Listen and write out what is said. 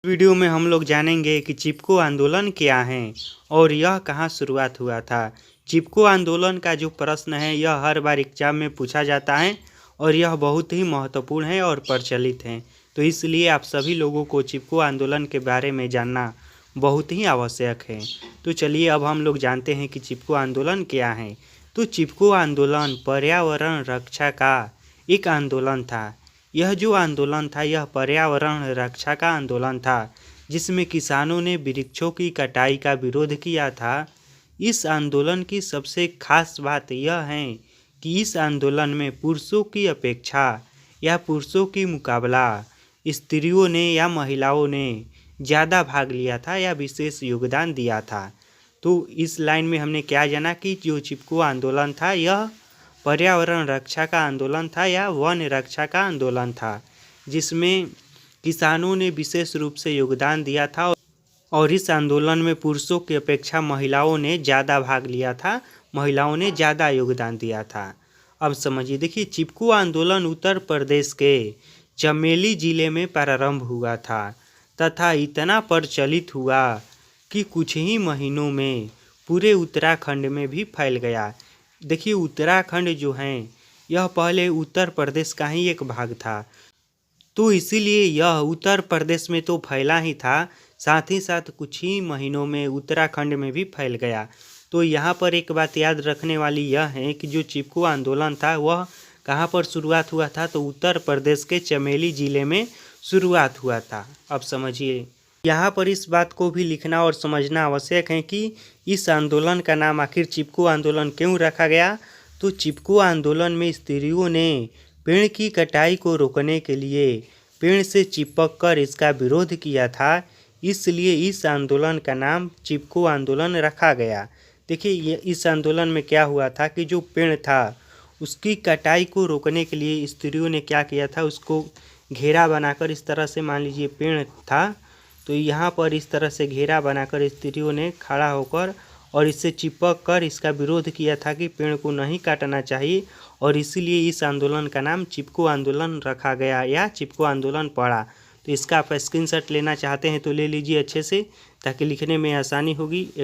Video में हम लोग जानेंगे कि चिपको आंदोलन क्या है और यह कहाँ शुरुआत हुआ था। चिपको आंदोलन का जो प्रश्न है यह हर बार एग्जाम में पूछा जाता है और यह बहुत ही महत्वपूर्ण है और प्रचलित है। तो इसलिए आप सभी लोगों को चिपको आंदोलन के बारे में जानना बहुत ही आवश्यक है। तो चलिए अब हम लोग जानते हैं कि चिपको आंदोलन क्या है। तो चिपको आंदोलन पर्यावरण रक्षा का एक आंदोलन था। यह जो आंदोलन था यह पर्यावरण रक्षा का आंदोलन था, जिसमें किसानों ने वृक्षों की कटाई का विरोध किया था। इस आंदोलन की सबसे खास बात यह है कि इस आंदोलन में पुरुषों की अपेक्षा या पुरुषों की मुकाबला स्त्रियों ने या महिलाओं ने ज़्यादा भाग लिया था या विशेष योगदान दिया था। तो इस लाइन में हमने क्या जाना कि जो चिपको आंदोलन था यह पर्यावरण रक्षा का आंदोलन था या वन रक्षा का आंदोलन था, जिसमें किसानों ने विशेष रूप से योगदान दिया था और इस आंदोलन में पुरुषों की अपेक्षा महिलाओं ने ज़्यादा भाग लिया था, महिलाओं ने ज़्यादा योगदान दिया था। अब समझिए, देखिए चिपको आंदोलन उत्तर प्रदेश के चमेली जिले में प्रारंभ हुआ था तथा इतना प्रचलित हुआ कि कुछ ही महीनों में पूरे उत्तराखंड में भी फैल गया। देखिए उत्तराखंड जो है यह पहले उत्तर प्रदेश का ही एक भाग था, तो इसीलिए यह उत्तर प्रदेश में तो फैला ही था, साथ ही साथ कुछ ही महीनों में उत्तराखंड में भी फैल गया। तो यहाँ पर एक बात याद रखने वाली यह है कि जो चिपको आंदोलन था वह कहाँ पर शुरुआत हुआ था, तो उत्तर प्रदेश के चमेली ज़िले में शुरुआत हुआ था। अब समझिए, यहाँ पर इस बात को भी लिखना और समझना आवश्यक है कि इस आंदोलन का नाम आखिर चिपको आंदोलन क्यों रखा गया। तो चिपको आंदोलन में स्त्रियों ने पेड़ की कटाई को रोकने के लिए पेड़ से चिपक कर इसका विरोध किया था, इसलिए इस आंदोलन का नाम चिपको आंदोलन रखा गया। देखिए इस आंदोलन में क्या हुआ था कि जो पेड़ था उसकी कटाई को रोकने के लिए स्त्रियों ने क्या किया था, उसको घेरा बनाकर इस तरह से, मान लीजिए पेड़ था तो यहाँ पर इस तरह से घेरा बनाकर स्त्रियों ने खड़ा होकर और इससे चिपक कर इसका विरोध किया था कि पेड़ को नहीं काटना चाहिए, और इसीलिए इस आंदोलन का नाम चिपको आंदोलन रखा गया या चिपको आंदोलन पड़ा। तो इसका आप स्क्रीनशॉट लेना चाहते हैं तो ले लीजिए अच्छे से, ताकि लिखने में आसानी होगी।